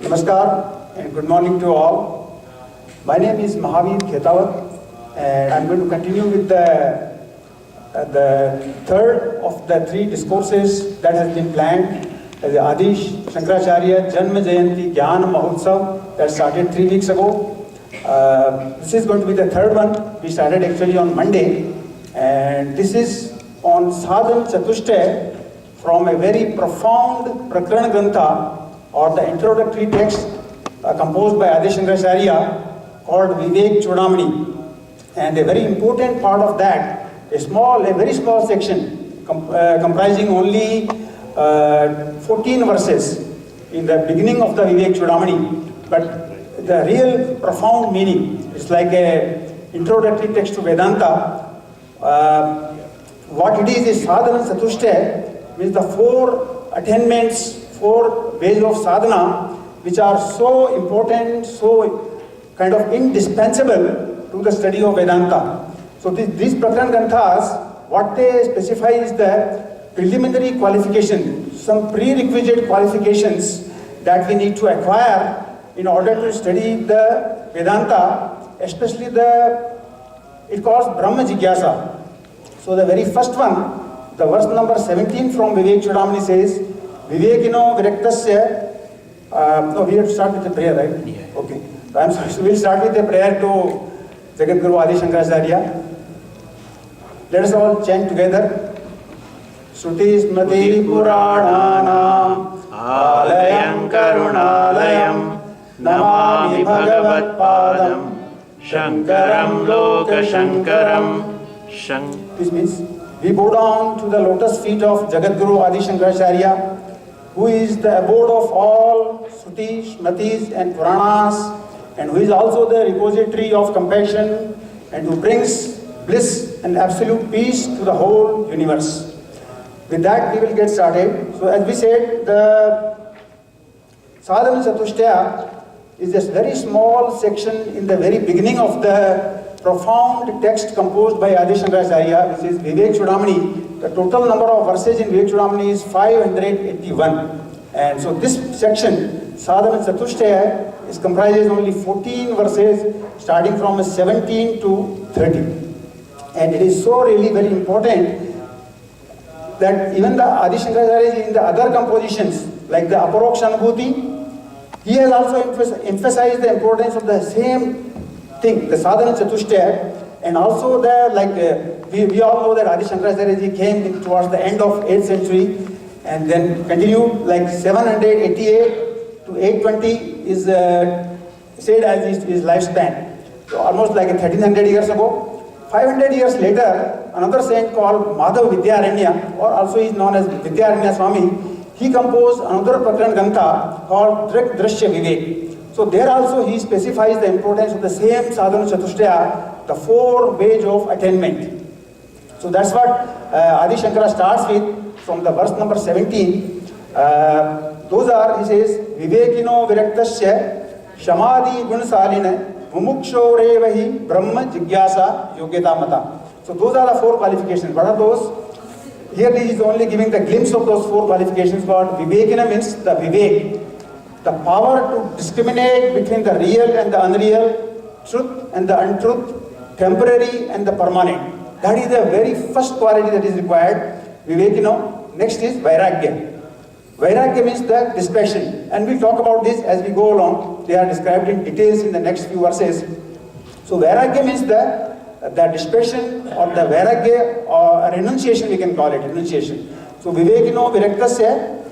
Namaskar and good morning to all. My name is Mahavir Khetawat and I'm going to continue with the third of the three discourses that has been planned as the Adi Shankaracharya Janma Jayanti Jnana Mahotsav that started 3 weeks ago. This is going to be the third one. We started actually on Monday, and this is on Sādhanacatuṣṭayam from a very profound Prakarana Grantha, or the introductory text composed by Adi Shankaracharya called vivekacūḍāmaṇi. And a very important part of that, a very small section comprising only 14 verses in the beginning of the vivekacūḍāmaṇi, but the real profound meaning is like a introductory text to Vedanta. What it is Sādhanacatuṣṭayam, means the four attainments, 4 ways of sadhana, which are so important, so kind of indispensable to the study of Vedanta. So these Prakarana Granthas, what they specify is the preliminary qualification, some prerequisite qualifications that we need to acquire in order to study the Vedanta, especially it calls Brahma Jigyasa. So the very first one, the verse number 17 from Vivekacūḍāmaṇi says, Vivekino Viraktasya. No, we have to start with the prayer, right? Yeah. Okay. So I'm sorry. So we'll start with a prayer to Jagadguru Adi Shankaracharya. Let us all chant together. Shruti Smriti Puranana Alayam Karunalayam Namami Bhagavat Padam Shankaram Loka Shankaram. This means we bow down to the lotus feet of Jagadguru Adi Shankaracharya, who is the abode of all Shrutis, Smritis and Puranas, and who is also the repository of compassion and who brings bliss and absolute peace to the whole universe. With that, we will get started. So as we said, the Sādhanacatuṣṭayam is this very small section in the very beginning of the profound text composed by Adi Shankaracharya, which is Vivekacūḍāmaṇi. The total number of verses in Vivekacūḍāmaṇi is 581. And so this section, Sādhanacatuṣṭayam, comprises only 14 verses starting from 17 to 30. And it is so really very important that even the Adi Shankaracharya in the other compositions, like the Aparokshanubhuti, he has also emphasized the importance of the same thing, the Sādhanacatuṣṭayam, and also we all know that Adi Shankaracharya came towards the end of 8th century and then continued like 788 to 820 is said as his lifespan. So almost like 1300 years ago. 500 years later, another saint called Madhav Vidyaranya, or also is known as Vidyaranya Swami, he composed another Prakarana Grantha called Drashya Vivek. So there also he specifies the importance of the same Sādhanacatuṣṭayam, the 4 ways of attainment. So that's what Adi Shankara starts with from the verse number 17. Those are, he says, Vivekino Viraktasya Shamadhi Gunasalina Mumukshaurevahi Brahma Jigyasa Yogyata Mata. So those are the 4 qualifications. What are those? Here he is only giving the glimpse of those 4 qualifications. But Vivekina means the Vivek, the power to discriminate between the real and the unreal, truth and the untruth, temporary and the permanent. That is the very first quality that is required. Vivekino. Next is Vairagya. Vairagya means the dispassion, and we'll talk about this as we go along. They are described in details in the next few verses. So Vairagya means the dispassion or the Vairagya or renunciation, we can call it, renunciation. So Vivekino Viraktasya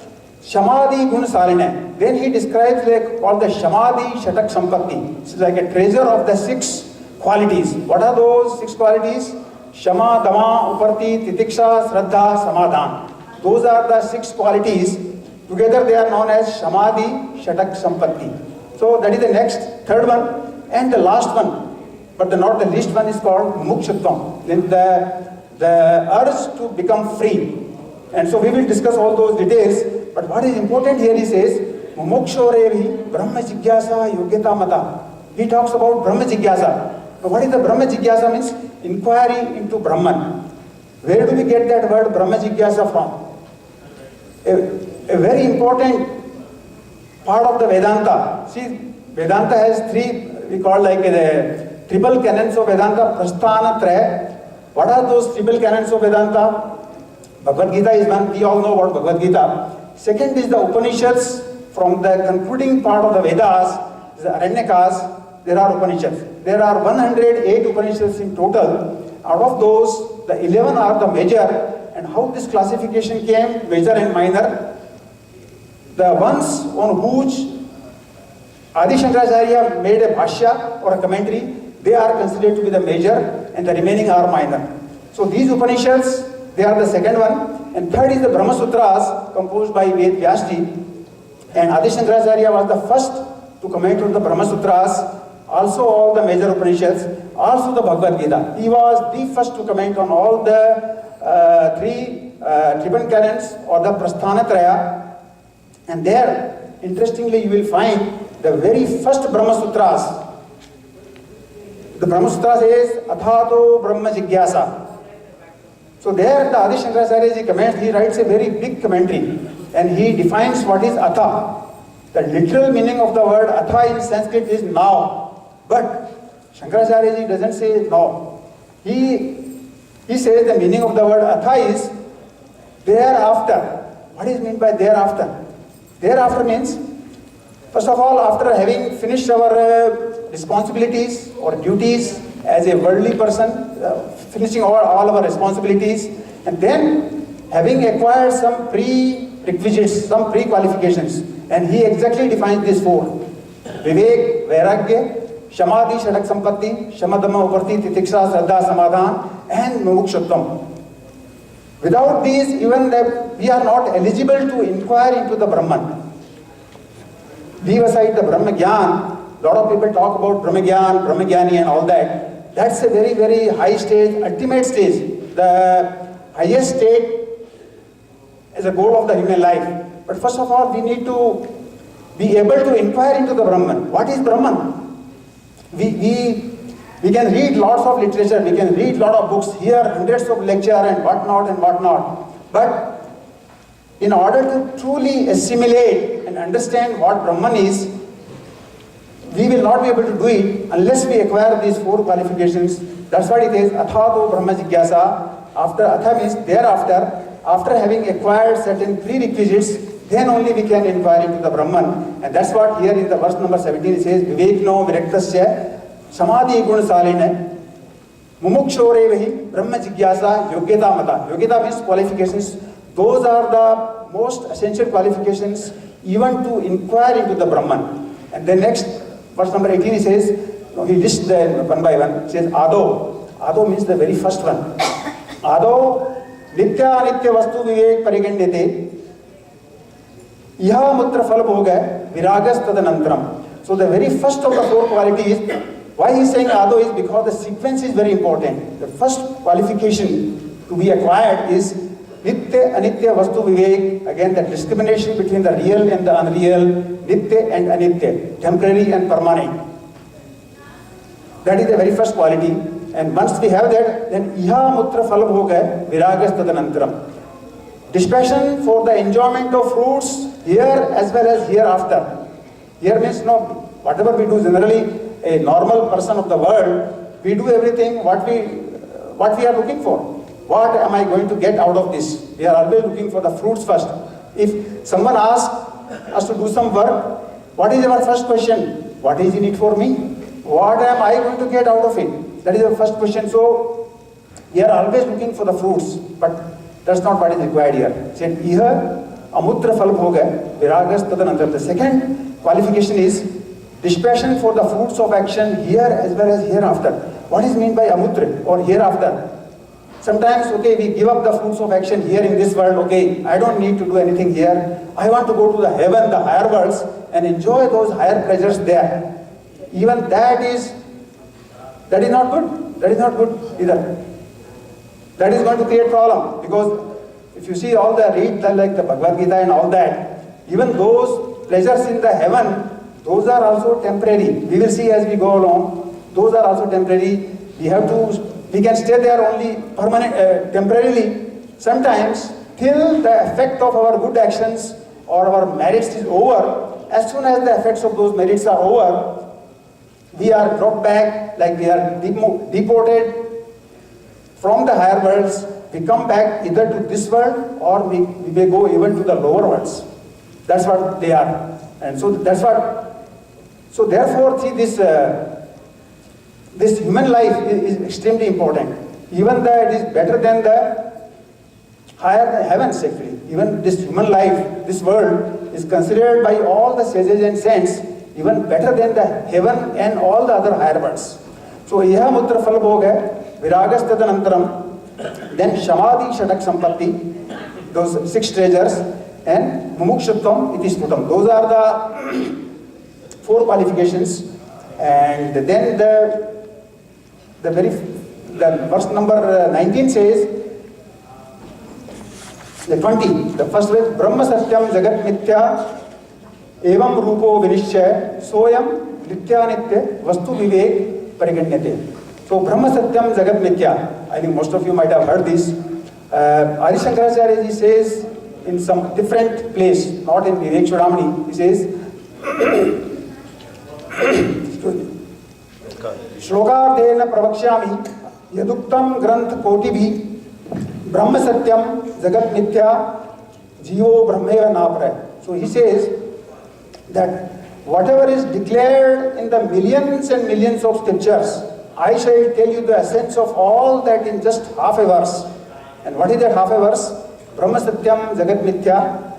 Shamadhi Gunasalina. Then he describes all the Shamadhi Shatak Sampatti. It's like a treasure of the 6 qualities. What are those 6 qualities? Shama, Dama, Uparti, Titiksha, Shraddha, Samadhan. Those are the 6 qualities. Together they are known as Shamadhi Shatak Sampatti. So that is the next, third one. And the last one, but not the least one, is called Mukshutvam. Then the urge to become free. And so we will discuss all those details. But what is important here, he says, Mumukshaurevi Brahma Jigyasa Yogyata Mata. He talks about Brahma Jigyasa. Now what is the Brahma Jigyasa means? Inquiry into Brahman. Where do we get that word Brahma Jigyasa from? A very important part of the Vedanta. See, Vedanta has three, we call like the triple canons of Vedanta, Prasthana, Traya. What are those triple canons of Vedanta? Bhagavad Gita is one, we all know about Bhagavad Gita. Second is the Upanishads. From the concluding part of the Vedas, the Aranyakas, there are Upanishads. There are 108 Upanishads in total. Out of those, the 11 are the major. And how this classification came, major and minor? The ones on which Adi Shankaracharya made a bhashya or a commentary, they are considered to be the major, and the remaining are minor. So these Upanishads, they are the second one. And third is the Brahma Sutras, composed by Ved Vyasji. And Adi Shankaracharya was the first to comment on the Brahma Sutras, also all the major Upanishads, also the Bhagavad Gita. He was the first to comment on all the three triple canons or the Prasthana Traya. And there, interestingly, you will find the very first Brahma Sutras. The Brahma Sutra says, Athato Brahma Jigyasa. So there, the Adi Shankaracharya comments, he writes a very big commentary. And he defines what is atha. The literal meaning of the word atha in Sanskrit is now. But Shankaracharya ji doesn't say now. He says the meaning of the word atha is thereafter. What is meant by thereafter? Thereafter means, first of all, after having finished our responsibilities or duties as a worldly person, finishing all our responsibilities, and then having acquired some prerequisites, some pre-qualifications, and he exactly defines these four: Vivek, Vairagya, Shamadhi, Shadak Sampatti, Shamadama, Uparti, Titiksha, Shraddha, Samadhan, and Mumukshutvam. Without these, even we are not eligible to inquire into the Brahman. Leave aside the Brahma Gyan. A lot of people talk about Brahma Gyan, Brahma Gyani and all that. That's a very, very high stage, ultimate stage, the highest state as a goal of the human life. But first of all, we need to be able to inquire into the Brahman. What is Brahman? We can read lots of literature, we can read lot of books, hear hundreds of lectures and whatnot. But in order to truly assimilate and understand what Brahman is, we will not be able to do it unless we acquire these four qualifications. That's what it is, Athato Brahma Jigyasa. After Atha means thereafter, after having acquired certain prerequisites, then only we can inquire into the Brahman. And that's what here in the verse number 17 it says, Vivekno Viraktasya Samadhi Gunsalina Mumukshore Brahma Jigyasa Yogyata Mata. Yogyata means qualifications. Those are the most essential qualifications even to inquire into the Brahman. And then next, verse number 18 he says, he lists them one by one. He says Ado. Ado means the very first one. Ado Nitya Anitya Vastu Vivek Parigandete Iha Mutra Phal Bhoga Viragas Tadanantram. So the very first of the four qualities, why he is saying Ado is because the sequence is very important. The first qualification to be acquired is Nitya Anitya Vastu Vivek. Again, the discrimination between the real and the unreal, Nitya and Anitya, temporary and permanent. That is the very first quality. And once we have that, then Iha Mutra Phal Bhoga Viragas Tadanantram. Dispassion for the enjoyment of fruits here as well as hereafter. Here means whatever we do generally, a normal person of the world, we do everything what we are looking for. What am I going to get out of this? We are always looking for the fruits first. If someone asks us to do some work, what is our first question? What is in it for me? What am I going to get out of it? That is our first question. So we are always looking for the fruits, but that's not what is required here. Said Iha Amutra Phal Bhoga Viragas Tadanantram. The second qualification is dispassion for the fruits of action here as well as hereafter. What is meant by Amutra or hereafter? Sometimes, okay, we give up the fruits of action here in this world, okay, I don't need to do anything here. I want to go to the heaven, the higher worlds, and enjoy those higher pleasures there. Even that is not good. That is not good either. That is going to create problem, because if you see all like the Bhagavad Gita and all that, even those pleasures in the heaven, those are also temporary. We will see as we go along. Those are also temporary. We can stay there only temporarily. Sometimes till the effect of our good actions or our merits is over, as soon as the effects of those merits are over, we are brought back, like we are deported from the higher worlds. We come back either to this world or we may go even to the lower worlds. That's what they are. And so that's what, so therefore, see, this human life is extremely important. Even though it is better than the higher heavens actually. Even this human life, this world is considered by all the sages and saints even better than the heaven and all the other higher worlds. So, iha mutra phal bhog hai, viragas tadanantaram, then shamadhi shadak sampatti, those 6 treasures, and mumukshutvam iti sputam. Those are the 4 qualifications. And then the verse number 19 says, the 20, the first verse, Brahma Satyam Jagat Mithya Evam Rupo Vinishya Soyam Nitya Nitya Vastu Vivek Pariganyate. So Brahma Satyam Jagat Mithya, I think most of you might have heard this. Adi Shankaracharya ji says in some different place, not in Vivekacūḍāmaṇi, he says, Shlokardena Pravakshyami Yaduktam Granth Kotibhi Brahma Satyam Jagat Mithya Jivo Brahmeva Napra. So he says that whatever is declared in the millions and millions of scriptures, I shall tell you the essence of all that in just half a verse. And what is that half a verse? Brahma Satyam Jagat Mithya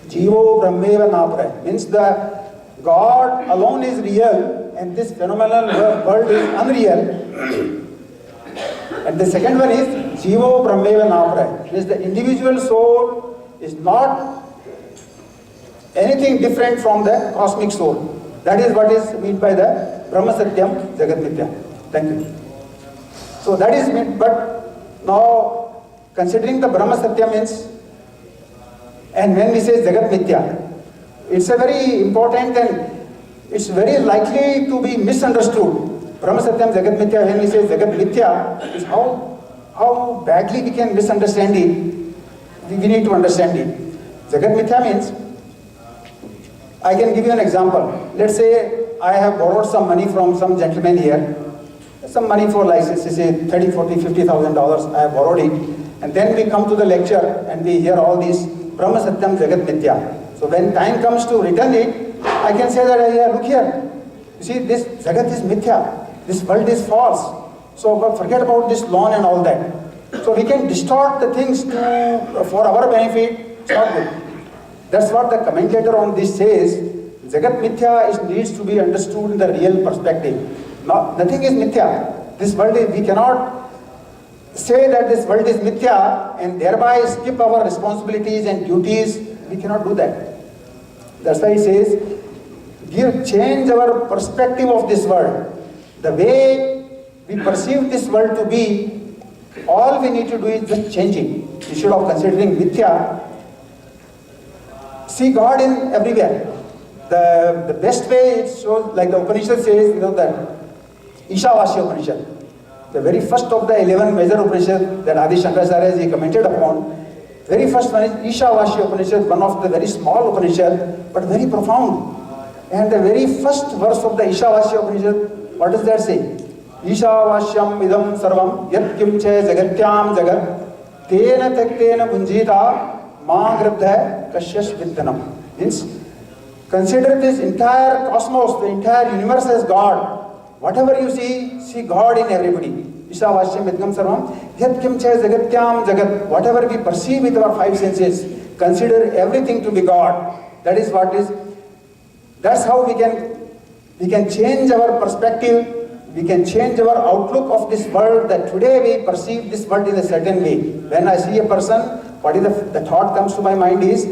Jivo Brahmeva Napra. Means the God alone is real and this phenomenal world is unreal. And the second one is Jivo Brahmeva Napra. Means the individual soul is not anything different from the cosmic soul. That is what is meant by the Brahma Satyam Jagat Mithya. Thank you. So that is meant, but now considering the Brahma Satya means, and when we say Jagat Mithya, it's a very important and it's very likely to be misunderstood. Brahma Satyam Jagat Mithya, when we say Jagat Mithya, is how badly we can misunderstand it. We need to understand it. Jagat Mithya means, I can give you an example. Let's say I have borrowed some money from some gentleman here. Some money for license, say $30,000, $40,000, $50,000, I have borrowed it. And then we come to the lecture and we hear all these Brahma Satyam Jagat Mithya. So when time comes to return it, I can say that, yeah, look here. You see, this Jagat is Mithya. This world is false. So forget about this loan and all that. So we can distort the things for our benefit. It's not good. That's what the commentator on this says. Jagat Mithya needs to be understood in the real perspective. Nothing is Mithya. This world is, we cannot say that this world is Mithya and thereby skip our responsibilities and duties. We cannot do that. That's why he says, change our perspective of this world. The way we perceive this world to be, all we need to do is just change it. Instead of considering Mithya, see God in everywhere. The best way it shows, like the Upanishad says, that Ishavasya Upanishad, the very first of the 11 major Upanishads that Adi Shankaracharya ji commented upon, very first one is Ishavasya Upanishad, one of the very small Upanishad, but very profound. And the very first verse of the Ishavasya Upanishad, what does that say? Ishavasyam idam sarvam yat kimche jagatyam jagat tena tektena bunjita ma grabdha kashyas vidyanam. Means, consider this entire cosmos, the entire universe as God. Whatever you see God in everybody. Ishavasyam idam sarvam yat kimche jagatyam jagat. Whatever we perceive with our 5 senses, consider everything to be God. That is what is. That's how we can change our perspective. We can change our outlook of this world, that today we perceive this world in a certain way. When I see a person, what is the thought comes to my mind is,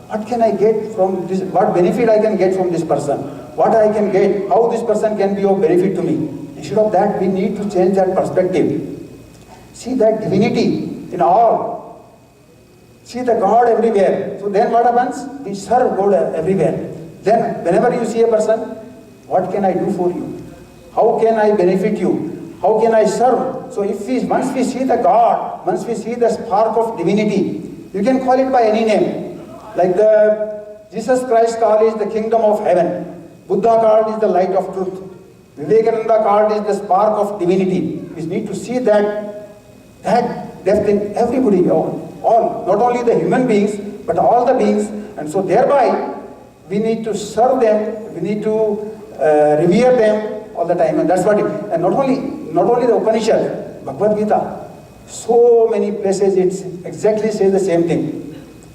what can I get from this, what benefit I can get from this person? What I can get, how this person can be of benefit to me. Instead of that, we need to change that perspective. See that divinity in all. See the God everywhere. So then what happens? We serve God everywhere. Then whenever you see a person, what can I do for you? How can I benefit you? How can I serve? So once we see the God, once we see the spark of divinity, you can call it by any name. Like the Jesus Christ called is the kingdom of heaven. Buddha called is the light of truth. Vivekananda called is the spark of divinity. We need to see that depth in everybody, all, not only the human beings, but all the beings. And so thereby, we need to serve them, we need to revere them all the time. And that's what and not only the Upanishad, Bhagavad Gita, so many places it exactly says the same thing.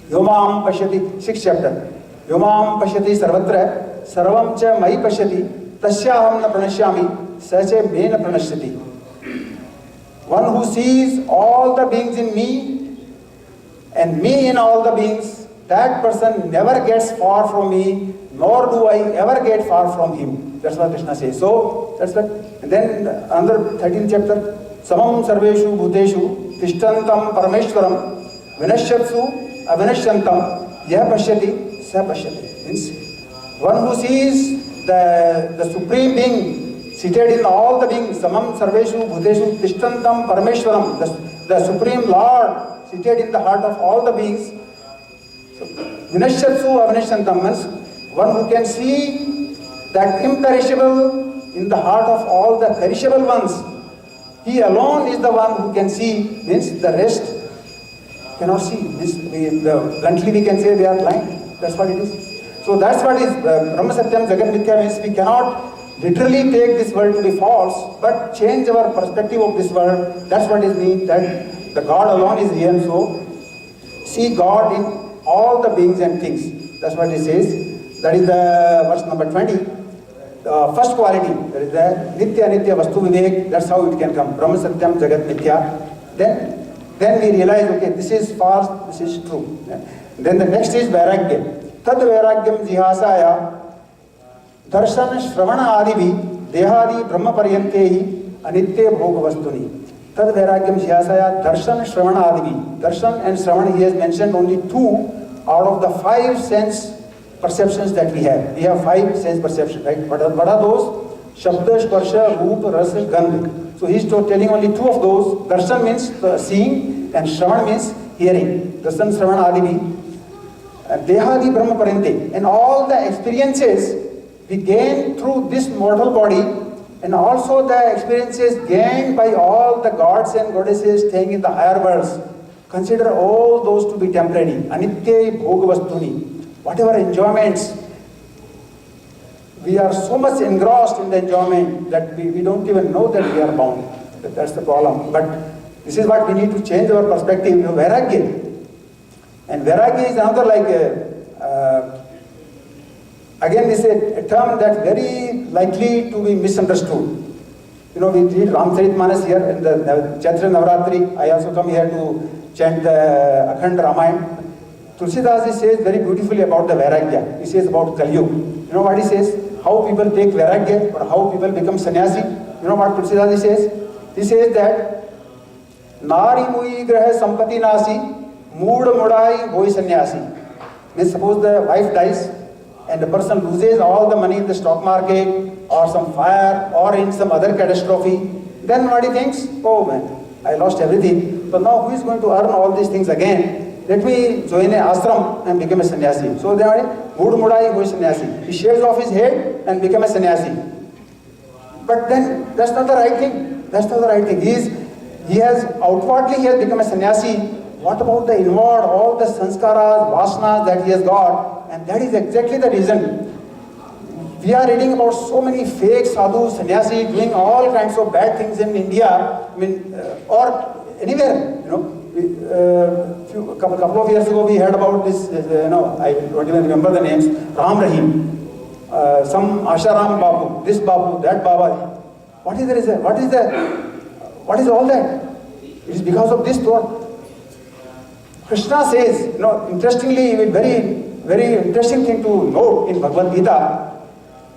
Yomam pashyati, 6th chapter. Yomam pashyati sarvatra, sarvam cha mai pashyati, tasyaham na pranashyami, sache me na pranashyati. One who sees all the beings in me and me in all the beings, that person never gets far from me, nor do I ever get far from him. That's what Krishna says. So, that's what. And then another 13th chapter, Samam sarveshu bhuteshu tishtantam parameshwaram vinashyatsu avinashyantam yah pashyati sa pashyati. Means one who sees the Supreme Being seated in all the beings, Samam sarveshu bhuteshu tishtantam parameshwaram, the Supreme Lord seated in the heart of all the beings. So, vinashyatsu avinashyantam means one who can see that imperishable in the heart of all the perishable ones. He alone is the one who can see, means the rest cannot see. Bluntly we can say they are blind. That's what it is. So that's what is Brahma Satyam Jagat Mithya means. We cannot literally take this world to be false, but change our perspective of this world. That's what it means, that the God alone is real. So see God in all the beings and things. That's what it says. That is the verse number 20. First quality, that is the Nitya Nitya Vastu Vivek. That's how it can come. Brahma Satyam Jagat Mithya. Then we realize, okay, this is false, this is true. Then the next is Vairagya. Tad Vairagyam Jihasaya Darshan Shravana Adivi Dehadi Brahma Paryantehi Anitya Bhoga Vastuni. Tad Vairagyam Jihasaya Darshan Shravana Adivi. Darshan and Shravan, he has mentioned only 2 out of the 5 sense perceptions that we have. We have 5 sense perceptions, right? What are those? Shabda, Sparsha, Roop, Rasa, Gandh. So he is telling only 2 of those. Darshan means seeing and Shravan means hearing. Darshan, Shravan, Adivi. Dehadi Brahma Parente. And all the experiences we gain through this mortal body, and also the experiences gained by all the gods and goddesses staying in the higher worlds. Consider all those to be temporary. Anitya Bhoga Vastuni. Whatever enjoyments, we are so much engrossed in the enjoyment that we don't even know that we are bound. That's the problem. But this is what we need to change our perspective. Vairagya. And Vairagya is another again this is a term that's very likely to be misunderstood. We read Ramcharitmanas here in the Chaitra Navratri. I also come here to chant the Akhand Ramayana. Tulsidas says very beautifully about the Vairagya. He says about Kali Yuga. You know what he says? How people take Vairagya or how people become sannyasi. You know what Tulsidas says? He says that Nari Mui Graha Sampati Nasi Mood Mudai Hoi Sannyasi. Means suppose the wife dies and the person loses all the money in the stock market or some fire or in some other catastrophe. Then what he thinks? Oh man, I lost everything. So now who is going to earn all these things again? Let me join an ashram and become a sannyasi. So then, Mood Mudai Hoi Sannyasi. He shaves off his head and become a sannyasi. But then, that's not the right thing. That's not the right thing. He has become a sannyasi. What about the inward, all the sanskaras, vasanas that he has got? And that is exactly the reason. We are reading about so many fake sadhus, sannyasi doing all kinds of bad things in India, or anywhere, a couple of years ago we heard about this, I don't even remember the names, Ram Rahim, some Asharam Babu, this Babu, that Baba. What is the reason? What is all that? It is because of this thought. Krishna says, interestingly, very, very interesting thing to note in Bhagavad Gita,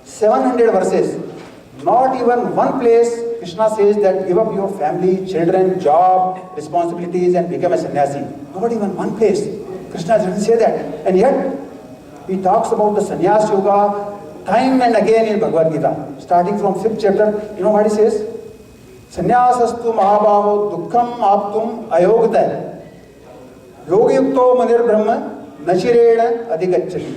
700 verses, not even one place Krishna says that give up your family, children, job, responsibilities and become a sannyasi. Not even one place. Krishna doesn't say that. And yet, he talks about the sannyas yoga time and again in Bhagavad Gita. Starting from 5th chapter, you know what he says? Sannyasastu mahabhavo dukkham aptum ayogata. Yogyukto manir brahma nachirena adhigacchati.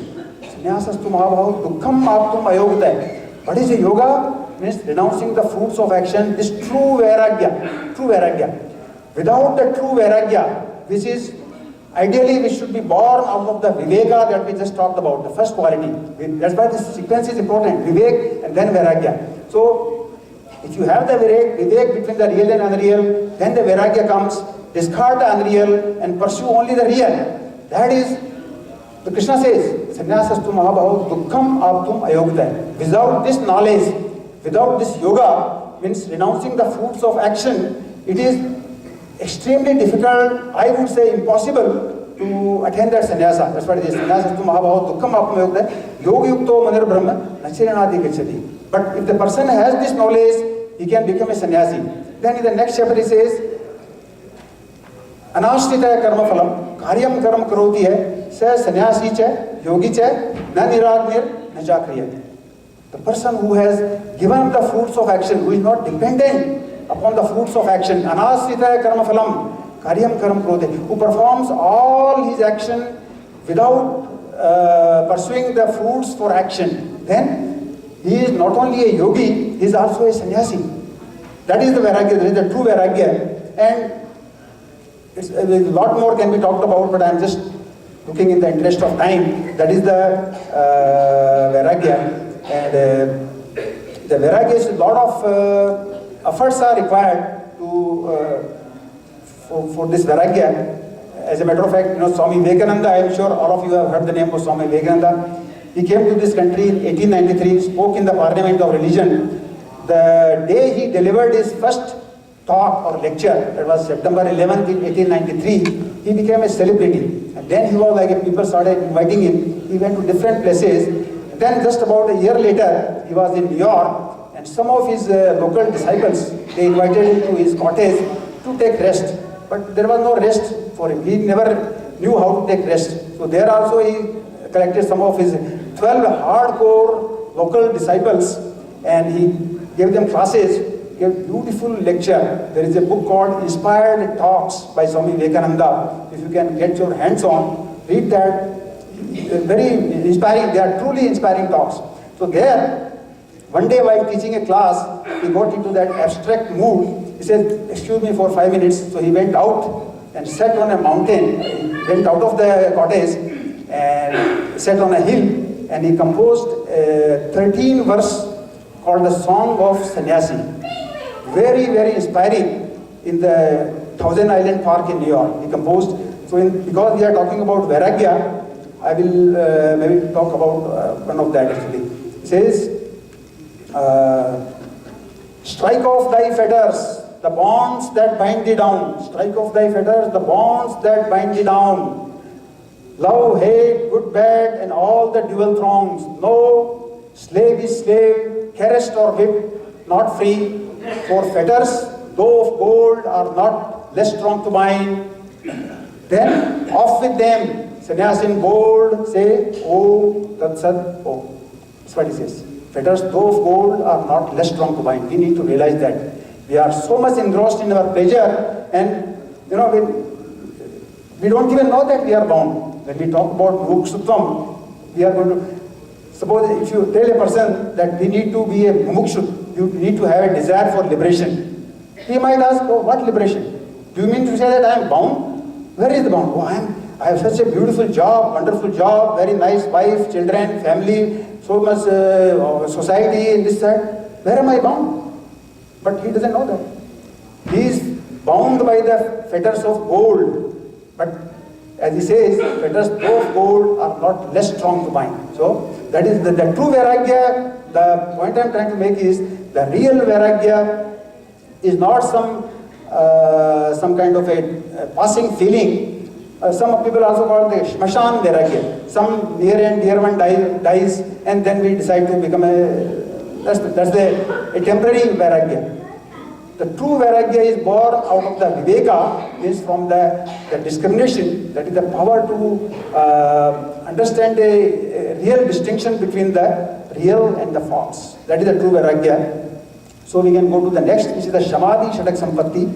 Sannyāsastu Mahabhahu Dukkham Aptum Ayogata. What is a yoga? Means renouncing the fruits of action, this true vairagya. Without the true vairagya, which is ideally we should be born out of the viveka that we just talked about, the first quality. That's why this sequence is important, vivek and then vairagya. So, if you have the vivek between the real and unreal, then the vairagya comes, discard the unreal and pursue only the real. That is, the Krishna says, Sannyāsastu Mahabhahu Dukkham Aptum Ayogata. Without this knowledge, without this yoga, means renouncing the fruits of action, it is extremely difficult, I would say impossible, to attain that sannyasa. That's what it is. Sannyāsastu Mahabhahu Dukkham Aptum Ayogata. Yoga Yukto Manir Brahma Nachiranadi Gacchati. But if the person has this knowledge, he can become a sannyasi. Then in the next chapter he says, Anashrita karma phalam, karyam karam karoti hai, sa sannyasi cha, yogi cha, na niragnir, na chakriyati. The person who has given up the fruits of action, who is not dependent upon the fruits of action, anashrita karma phalam, karyam karam karoti, who performs all his action without pursuing the fruits for action, then he is not only a yogi, he is also a sannyasi. That is the vairagya, that is the true vairagya. And a lot more can be talked about, but I am just looking in the interest of time. That is the vairagya. And the vairagya is a lot of efforts are required to for this vairagya. As a matter of fact, Swami Vivekananda, I am sure all of you have heard the name of Swami Vivekananda. He came to this country in 1893, spoke in the Parliament of Religion. The day he delivered his first talk or lecture, that was September 11th in 1893, he became a celebrity. And then he was like, people started inviting him. He went to different places. And then just about a year later, he was in New York, and some of his local disciples, they invited him to his cottage to take rest. But there was no rest for him. He never knew how to take rest. So there also he collected some of his 12 hardcore local disciples, and he gave them classes, gave beautiful lecture. There is a book called Inspired Talks by Swami Vivekananda. If you can get your hands on, read that. Very inspiring, they are truly inspiring talks. So there, one day while teaching a class, he got into that abstract mood. He said, excuse me for 5 minutes. So he went out and sat on a mountain. He went out of the cottage and sat on a hill, and he composed a 13 verse called the Song of Sannyasi. Very, very inspiring in the Thousand Island Park in New York. He composed. So because we are talking about vairagya, I will maybe talk about one of that actually. It says, strike off thy fetters, the bonds that bind thee down. Strike off thy fetters, the bonds that bind thee down. Love, hate, good, bad, and all the dual throngs. No slave is slave, caressed or whipped, not free. For fetters, though of gold, are not less strong to bind. Then off with them. Sannyas in bold say, Om Tatsat Om. That's what he says. Fetters, though of gold, are not less strong to bind. We need to realize that. We are so much engrossed in our pleasure, and we don't even know that we are bound. When we talk about mumukshutvam, we are going to, suppose if you tell a person that we need to be a mumukshu, you need to have a desire for liberation. He might ask, oh, what liberation? Do you mean to say that I am bound? Where is the bound? Oh, I have such a beautiful job, wonderful job, very nice wife, children, family, so much society in this side. Where am I bound? But he doesn't know that. He is bound by the fetters of gold. But as he says, fetters though of gold are not less strong to bind. So that is the true vairagya. The point I am trying to make is the real vairagya is not some kind of a passing feeling. Some people also call it the shmashan vairagya. Some near and dear one dies, and then we decide to become that's a temporary vairagya. The true vairagya is born out of the viveka, means from the discrimination, that is the power to understand a real distinction between the real and the false. That is the true vairagya. So we can go to the next, which is the Shamadi Shatak Sampatti.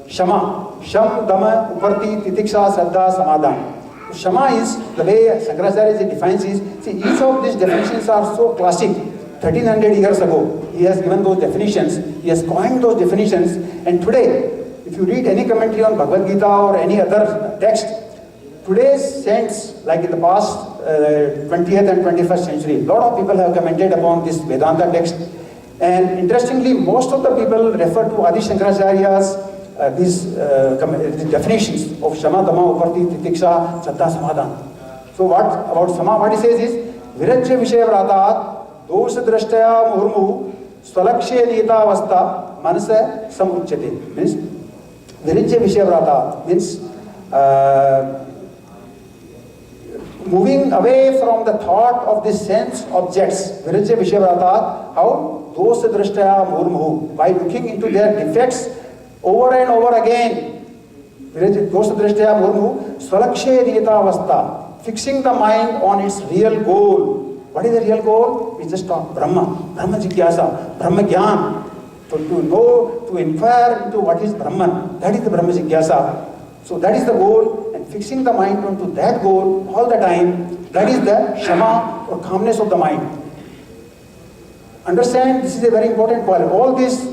Shama, Sham, Dama, Uparti, Titiksha, Saddha, Samadhan. Shama is, the way Shankaracharya defines is, see, each of these definitions are so classic. 1300 years ago, he has given those definitions, he has coined those definitions, and today, if you read any commentary on Bhagavad Gita or any other text, today's saints, like in the past 20th and 21st century, a lot of people have commented upon this Vedanta text, and interestingly, most of the people refer to Adi Shankaracharya's these definitions of Shama, Dama, Uparti, Titiksha, Saddha, Samadhan. So what about Shama? What he says is, Virajya Vishaya Vratat, Dosha Drashtaya Murmu, Swalakshe Nita Avastha, Manasa Samuchyate. Means, Virajya Vishaya Vratat means moving away from the thought of the sense objects. Virajya Vishaya Vratat, how? Dosha Drashtaya Murmu, by looking into their defects over and over again. Dosha Drashtaya Murmu, Swalakshe Nita Avastha, fixing the mind on its real goal. What is the real goal? We just talk Brahma, Brahma Jigyasa, Brahma Gyan. So to know, to inquire into what is Brahman, that is the Brahma Jigyasa. So that is the goal, and fixing the mind onto that goal all the time, that is the Shama or calmness of the mind. Understand, this is a very important point. All this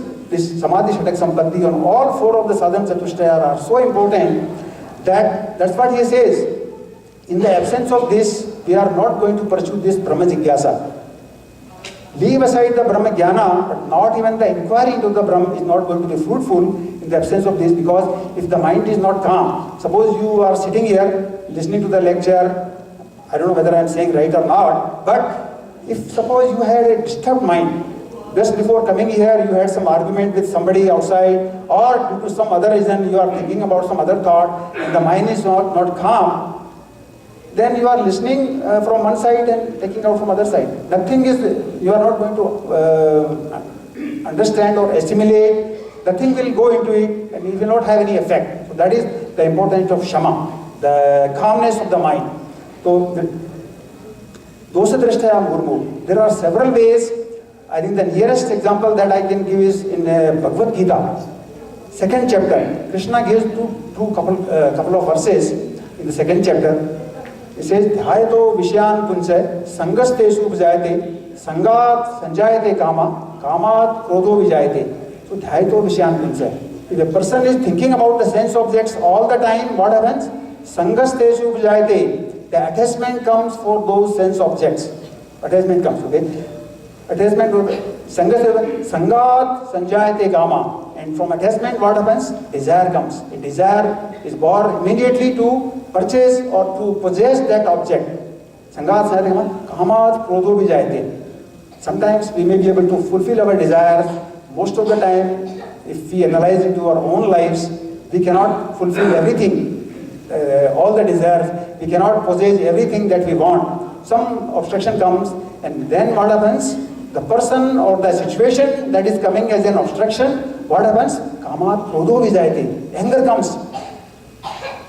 Samadhi, Shatak, Sampatti, on all four of the Sādhanacatuṣṭayam are so important that that's what he says. In the absence of this, we are not going to pursue this Brahma Jigyasa. Leave aside the Brahma Jnana, but not even the inquiry into the Brahma is not going to be fruitful in the absence of this, because if the mind is not calm, suppose you are sitting here listening to the lecture, I don't know whether I am saying right or not, but if suppose you had a disturbed mind, just before coming here you had some argument with somebody outside, or due to some other reason you are thinking about some other thought, and the mind is not calm, then you are listening from one side and taking out from other side. Nothing is, you are not going to understand or assimilate. Nothing will go into it and it will not have any effect. So that is the importance of Shama, the calmness of the mind. So, Dosha Drashtaya Murmu. There are several ways. I think the nearest example that I can give is in Bhagavad Gita, 2nd chapter. Krishna gives couple of verses in the 2nd chapter. It says, Dhyayato Vishyan Punse, Sangastesu Vijayate, Sangat Sanjayate Kama, Kamat Krodho Vijayate. So, Dhyayato Vishyan Punse. If a person is thinking about the sense objects all the time, what happens? Sangastesu Vijayate. The attachment comes for those sense objects. Attachment comes, okay? Attachment, Sangat Sanjayate Kama. And from attachment, what happens? Desire comes. A desire is born immediately to purchase or to possess that object. Sangat Sanjayate Kama, Kamat Krodho Vijayate. Sometimes we may be able to fulfill our desires. Most of the time, if we analyze into our own lives, we cannot fulfill everything, all the desires. We cannot possess everything that we want. Some obstruction comes, and then what happens? The person or the situation that is coming as an obstruction, what happens? Kamat Krodho Vijayate. Anger comes.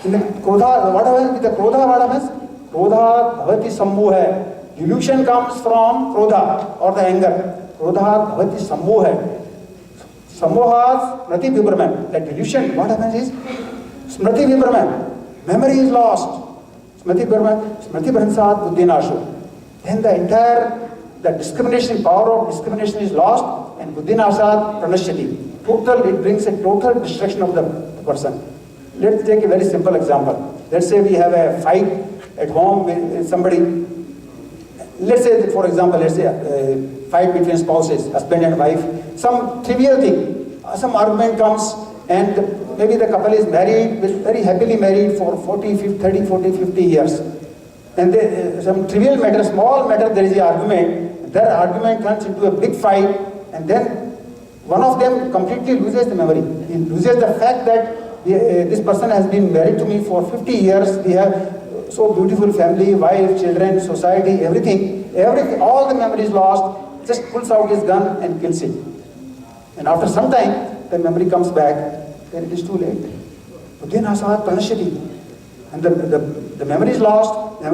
In the Krodha, what happens with the Krodha? What happens? Krodha Bhavati Sammoha. Delusion comes from Krodha or the anger. Krodha Bhavati Sammoha. Sammoha Smriti Vibhrama. That delusion, what happens is Smriti Vibhrama. Memory is lost. Smriti Bhransat Buddhinasho. Then the entire discrimination, power of discrimination is lost, and Buddhinasat Pranashyati. Total, it brings a total destruction of the person. Let's take a very simple example. Let's say we have a fight at home with somebody. Let's say, for example, let's say a fight between spouses, husband and wife. Some trivial thing, some argument comes, and maybe the couple is married, very happily married for 30, 40, 50 years. And some trivial matter, small matter, there is an argument. Their argument turns into a big fight, and then one of them completely loses the memory. He loses the fact that this person has been married to me for 50 years. We have so beautiful family, wife, children, society, everything. All the memory is lost. Just pulls out his gun and kills him. And after some time, the memory comes back. Then it is too late. Buddhinasat Pranashyati. And the memory is lost. The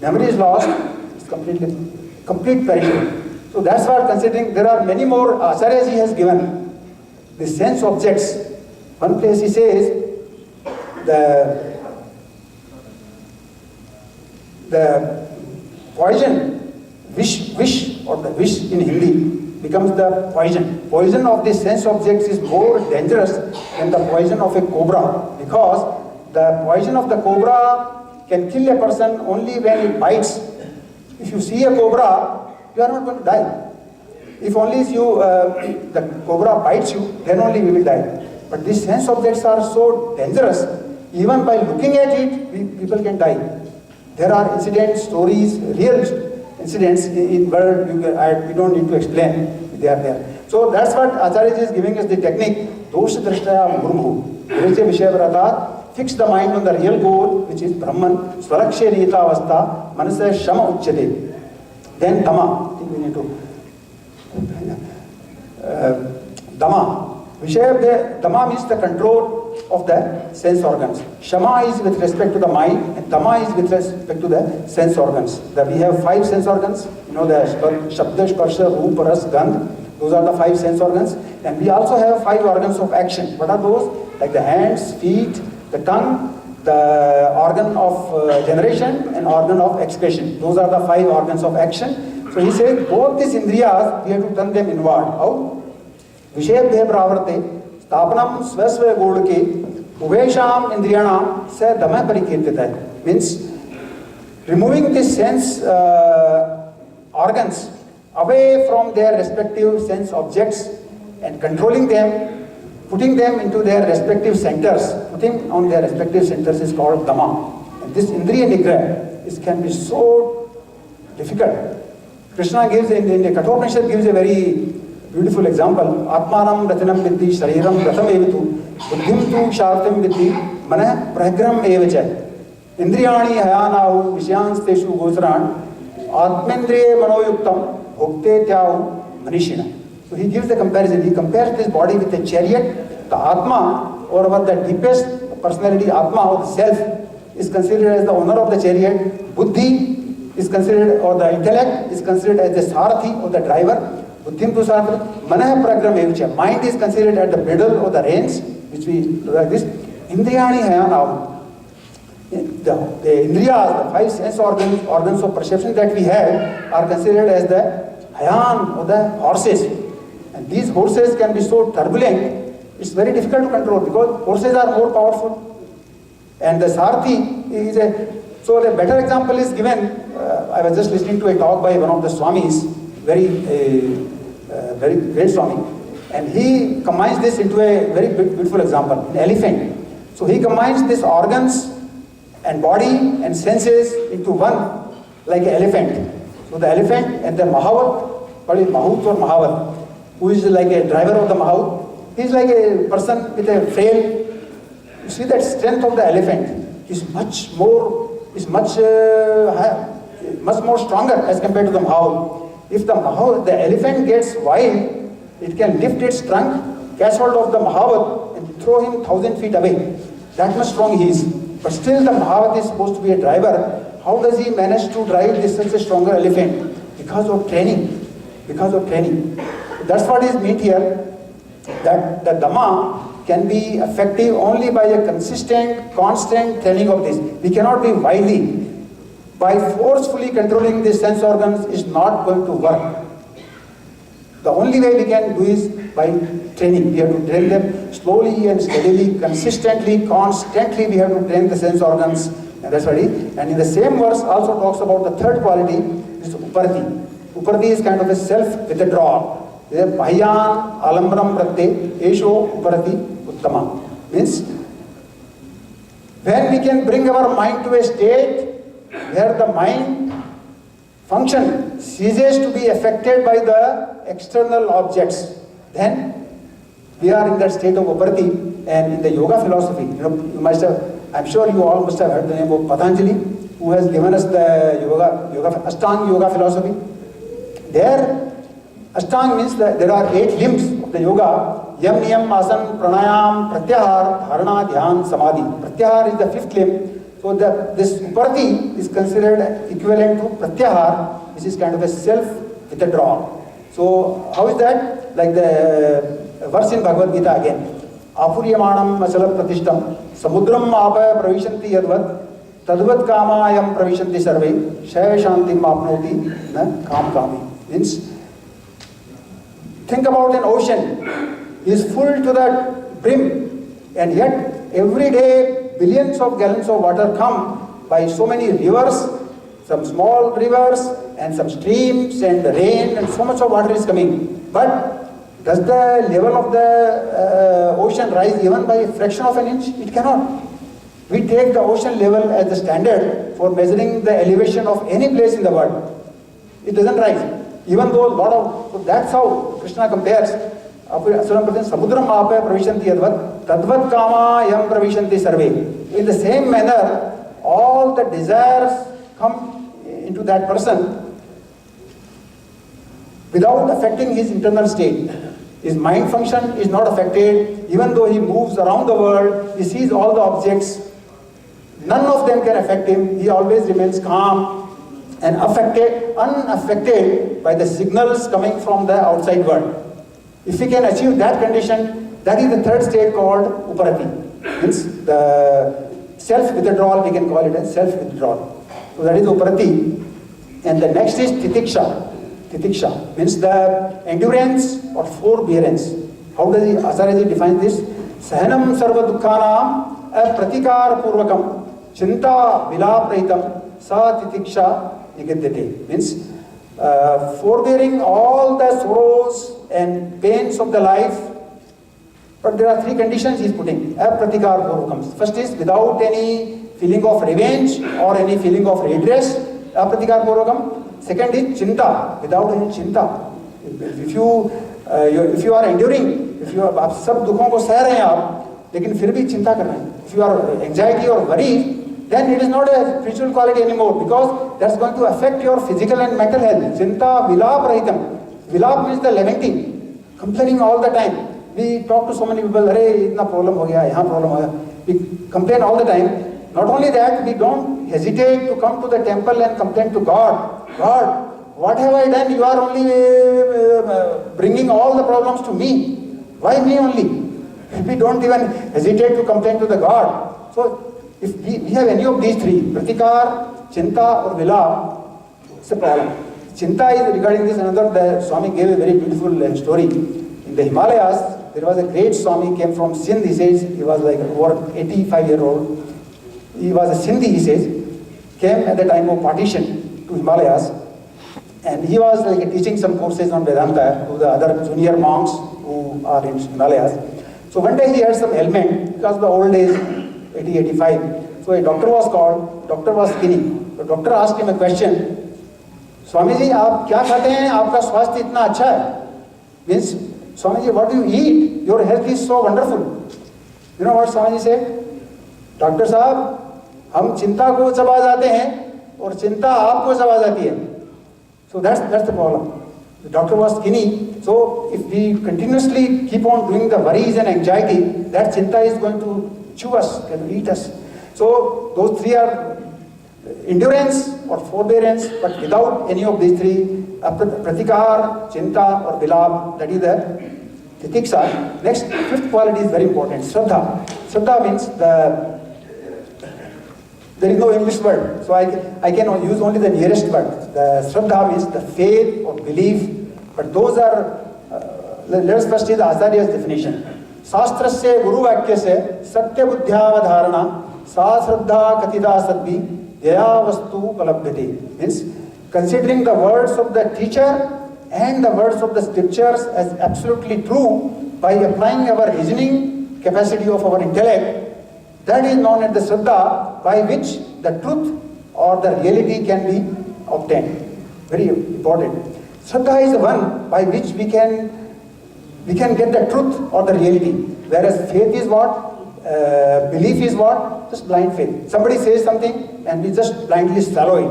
memory is lost. It's complete perishable. So that's what considering there are many more acharyas he has given. The sense objects. One place he says, the poison, wish or the wish in Hindi becomes the poison. Poison of the sense objects is more dangerous than the poison of a cobra, because the poison of the cobra can kill a person only when it bites. If you see a cobra, you are not going to die. If only if the cobra bites you, then only we will die. But these sense objects are so dangerous, even by looking at it, people can die. There are incidents, stories, real incidents in world, we don't need to explain, they are there. So that's what Acharya is giving us the technique, Dosha Drashtaya Murmu. Fix the mind on the real goal, which is Brahman, Swarakshe Nita Avastha, Manasa Shama Uchyate. Then Dhamma, I think we need to. Dhamma. Dhamma means the control of the sense organs. Shama is with respect to the mind, and Dhamma is with respect to the sense organs. We have 5 sense organs, you know, the Shabda, Sparsha, Roop, Ras, Gandh. Those are the 5 sense organs. And we also have 5 organs of action. What are those? Like the hands, feet, the tongue, the organ of generation, and organ of expression. Those are the 5 organs of action. So he says both these indriyas, we have to turn them inward. How? Vishayabhya pravarte, stapanam svasva godke, uvesham indriyanam sa dhamma parikirtita. Means removing the sense organs away from their respective sense objects and controlling them, putting them into their respective centers. Putting on their respective centers is called dhamma. And this indriya nigraha can be so difficult. Krishna gives in the Kathopanishad gives a very beautiful example. Atmanam ratanam viddhi shariram ratham evitu buddhim tu shartam viddhi manah pragram evacha indriyani hayanahu vishyansteshu gocharan atmendriye manoyuktam bhokte tyau manishina. So he gives the comparison. He compares this body with a chariot. The Atma, or the deepest personality, Atma or the self, is considered as the owner of the chariot. Buddhi is considered, or the intellect is considered as the sarathi or the driver. Buddhim tu sarathi, manah pragram evacha. Mind is considered at the middle or the reins, which we do like this. Indriyani hayanahu. The indriyas, the 5 sense organs of perception that we have, are considered as the hayan or the horses. And these horses can be so turbulent, it's very difficult to control because horses are more powerful. And the sarathi is so the better example is given. I was just listening to a talk by one of the Swamis, very great Swami, and he combines this into a very beautiful example, an elephant. So he combines these organs and body and senses into one, like an elephant. So the elephant and the Mahavat, called Mahut or Mahavat, who is like a driver of the Mahut, he is like a person with a frail. You see that strength of the elephant is much more stronger as compared to the Mahut. If the elephant gets wild, it can lift its trunk, catch hold of the Mahavat and throw him 1,000 feet away. That much strong he is. But still the Mahavat is supposed to be a driver. How does he manage to drive such a stronger elephant? Because of training. That's what is meant here, that the Dhamma can be effective only by a consistent, constant training of this. We cannot be wily. By forcefully controlling the sense organs is not going to work. The only way we can do is by training. We have to train them slowly and steadily, consistently, constantly. We have to train the sense organs, and that's what it is. And in the same verse also talks about the third quality, is uparati. Uparati is kind of a self-withdrawal. Bhayyan alambram pratte esho uparati uttama. Means when we can bring our mind to a state where the mind function ceases to be affected by the external objects, then we are in that state of uparati. And in the yoga philosophy, you must have, I'm sure you all must have heard the name of Patanjali, who has given us the yoga Ashtanga yoga philosophy. There, Ashtanga means that there are 8 limbs of the yoga. Yam, Niyam, Asan, Pranayam, Pratyahar, Dharana, Dhyan, Samadhi. Pratyahar is the 5th limb. So this uparati is considered equivalent to pratyahar, which is kind of a self-withdrawal. So how is that? Like the verse in Bhagavad Gita again. Apuryamanam achala pratishtam samudram apa pravishanti yadvat Tadvat kamayam pravishanti sarve, shaya shantim apnoti na kam kami. Means, think about an ocean. Is full to the brim, and yet every day billions of gallons of water come by so many rivers, some small rivers and some streams and rain, and so much of water is coming. But does the level of the ocean rise even by a fraction of an inch? It cannot. We take the ocean level as the standard for measuring the elevation of any place in the world. It doesn't rise. Even though a lot of, so that's how Krishna compares. Samudram ape pravishanti yadvat, tadvat kama yam pravishanti sarve. In the same manner, all the desires come into that person without affecting his internal state. His mind function is not affected, even though he moves around the world, he sees all the objects. None of them can affect him. He always remains calm and unaffected by the signals coming from the outside world. If we can achieve that condition, that is the third state called uparati. Means the self-withdrawal, we can call it as self-withdrawal. So that is uparati. And the next is titiksha. Titiksha means the endurance or forbearance. How does Acharya define this? Sahanam sarva dukkhanam pratikar purvakam chinta vilaprahitam sa titiksha nigadyate. Means forbearing all the sorrows and pains of the life. But there are three conditions he is putting. Pratikar purvakam. First is without any feeling of revenge or any feeling of redress. Pratikar purvakam. Second is chinta, without any chinta. If you are enduring, if you are, आप सब दुखों को सह रहे हैं आप, लेकिन फिर भी चिंता कर रहे हैं. If you are anxiety or worry, then it is not a spiritual quality anymore, because that's going to affect your physical and mental health. Chinta vilap rahitam. Vilap means the lamenting, complaining all the time. We talk to so many people, अरे इतना problem हो गया, यहाँ problem हो गया. We complain all the time. Not only that, we don't hesitate to come to the temple and complain to God. God, what have I done? You are only bringing all the problems to me. Why me only? We don't even hesitate to complain to the God. So, if we have any of these three, pratikar, chinta or vilap, it's a problem. Chinta is regarding this another, the Swami gave a very beautiful story. In the Himalayas, there was a great Swami, came from Sindh, he says, he was like over 85-year-old. He was a Sindhi, he says, came at the time of partition to Himalayas, and he was like teaching some courses on Vedanta to the other junior monks who are in Himalayas. So one day he had some ailment, because the old age, 80, 85. So a doctor was called, doctor was skinny. The doctor asked him a question, Swamiji, आप क्या खाते हैं? आपका स्वास्थ्य इतना अच्छा है. Means, Swamiji, what do you eat? Your health is so wonderful. You know what Swamiji said? Doctor साहब, हम चिंता को चबा जाते हैं और चिंता आपको चबा जाती है. So that's the problem. The doctor was skinny. So if we continuously keep on doing the worries and anxiety, that chinta is going to chew us, can eat us. So those three are endurance or forbearance, but without any of these three, pratikar, chinta or vilap, that is the titiksha. Next, fifth quality is very important, shraddha. Shraddha means there is no English word, so I can use only the nearest word. The shraddha means the faith or belief, but those are, let us first see the Acharya's definition. Shastrasya guru vakyasya satya buddhyavadharana sa shraddha katita sadvi yaya vastu palabhyate. Means, considering the words of the teacher and the words of the scriptures as absolutely true by applying our reasoning capacity of our intellect, that is known as the shraddha by which the truth or the reality can be obtained. Very important. Shraddha is the one by which we can get the truth or the reality. Whereas faith is what? Belief is what? Just blind faith. Somebody says something and we just blindly swallow it.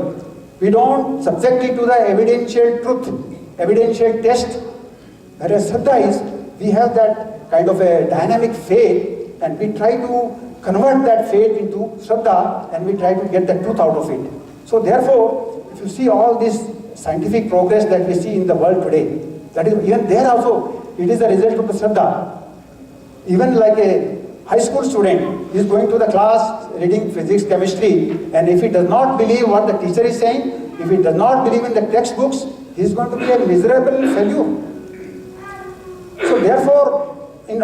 We don't subject it to the evidential truth, evidential test. Whereas shraddha is, we have that kind of a dynamic faith and we try to convert that faith into shraddha and we try to get the truth out of it. So therefore, if you see all this scientific progress that we see in the world today, that is even there also, it is a result of the shraddha. Even like high school student, he is going to the class reading physics, chemistry, and if he does not believe what the teacher is saying, if he does not believe in the textbooks, he is going to be a miserable failure. So therefore, in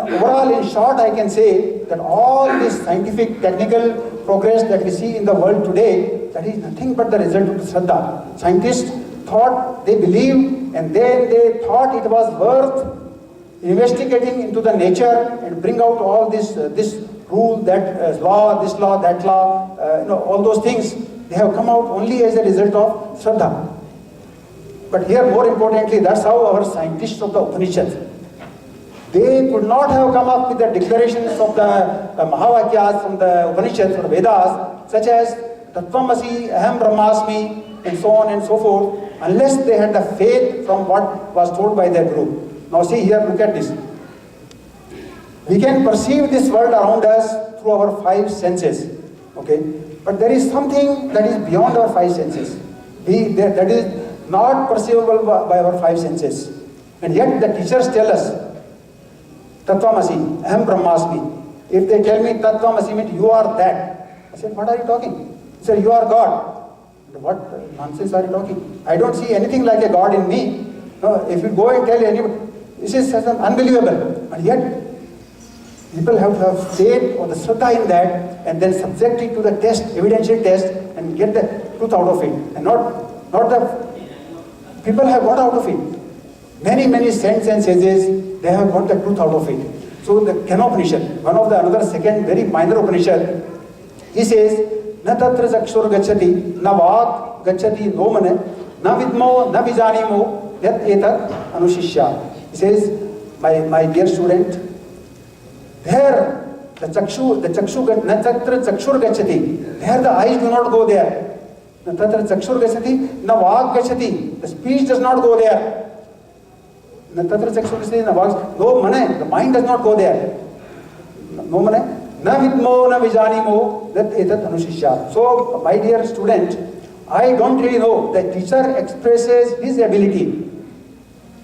short, I can say that all this scientific, technical progress that we see in the world today, that is nothing but the result of Shraddha. Scientists thought, they believed, and then they thought it was worth investigating into the nature and bring out all this rule, that law, this law, that law, all those things. They have come out only as a result of Shraddha. But here, more importantly, that's how our scientists of the Upanishads, they could not have come up with the declarations of the Mahavakyas from the Upanishads or Vedas, such as Tattvamasi, Aham Brahmasmi, and so on and so forth, unless they had the faith from what was told by their guru. Now see here, look at this. We can perceive this world around us through our five senses, okay? But there is something that is beyond our five senses. That is not perceivable by our five senses. And yet the teachers tell us, Tattvamasi, Aham Brahmasmi. If they tell me Tattvamasi means you are that, I said, what are you talking? He said, you are God. What nonsense are you talking? I don't see anything like a God in me. No, if you go and tell anybody, this is unbelievable. And yet, people have to have faith or the Shraddha in that and then subject it to the test, evidential test, and get the truth out of it. And not the people have got out of it. Many saints and sages, they have got the truth out of it. So the Kenopanishad, one of the another second very minor Upanishad, he says, Na tatra chakshur gacchati, na vak gacchati no mane, na vidmo, na vijanimo, yat etat anushishya. He says, my dear student, there the tatra chakshur gacchati, there the eyes do not go there. Na tatra chakshur gacchati, na vak gacchati, the speech does not go there. Na tatra chakshur gacchati, na vak, no mane, the mind does not go there. No mane. Na vidmo, na vijanimo, that etat anushishya. So, my dear student, I don't really know. The teacher expresses his ability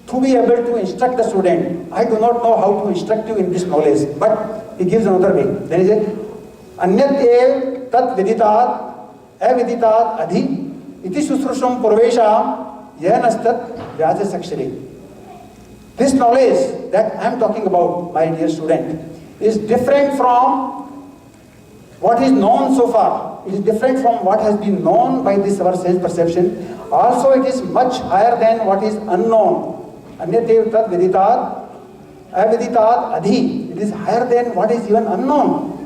to be able to instruct the student. I do not know how to instruct you in this knowledge, but he gives another way. Then he says, Anyat ev tat viditat, aviditat adhi, iti susrusham purvesham, yanastat vyasa sakshari. This knowledge that I am talking about, my dear student, is different from what is known so far. It is different from what has been known by this our sense perception. Also, it is much higher than what is unknown. Anyatev tat viditat, aviditat adhi. It is higher than what is even unknown.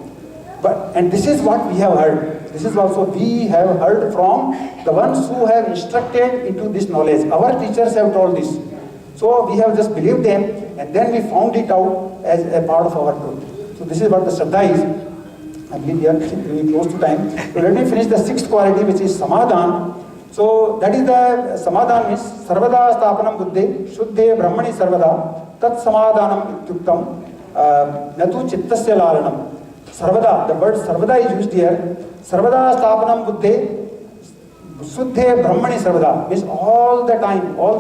And this is what we have heard. This is also we have heard from the ones who have instructed into this knowledge. Our teachers have told this. So we have just believed them, and then we found it out as a part of our truth. So this is what the Shraddha is. I believe we are really close to time. So let me finish the sixth quality, which is Samadhan. So that is the Samadhan means Sarvada Sthapanam Buddhe, Shuddhe Brahmani Sarvada, Tat Samadhanam Ityuktam, Natu Chittasya Lalanam. Sarvada, the word Sarvada is used here. Sarvada Sthapanam Buddhe, Shuddhe Brahmani Sarvada means all the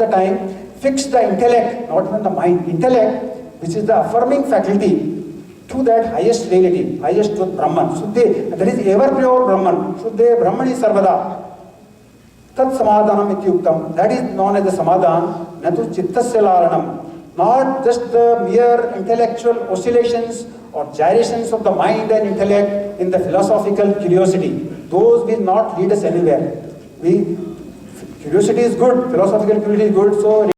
time, fix the intellect, not even the mind, intellect, which is the affirming faculty to that highest reality, highest truth, Brahman. Shuddhe, that is ever pure Brahman. Shuddhe Brahmani Sarvada. Tat Samadhanam Ityuktam, that is known as the Samadhan, Natu Chittasya Laranam. Not just the mere intellectual oscillations or gyrations of the mind and intellect in the philosophical curiosity. Those will not lead us anywhere. Curiosity is good, philosophical curiosity is good, so